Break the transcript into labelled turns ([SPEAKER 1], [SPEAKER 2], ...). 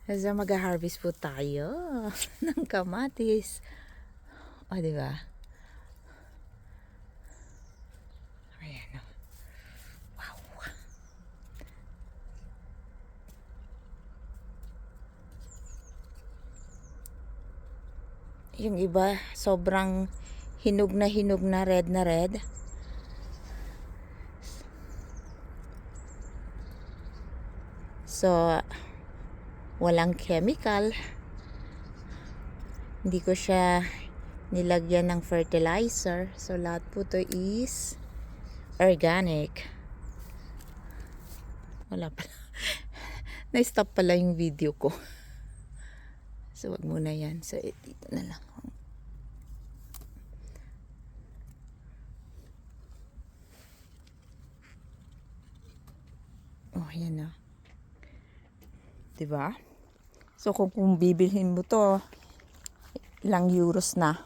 [SPEAKER 1] So, mag-harvest po tayo ng kamatis. O, diba? Ayan, o. Wow. Yung iba, sobrang hinog na red na red. So, walang chemical. Hindi ko siya nilagyan ng fertilizer. So, lahat po to is organic. Wala pala. Na-stop pala yung video ko. So, wag muna yan. So, dito na lang. Oh, yan na. Diba? So, kung bibilhin mo to, ilang euros na.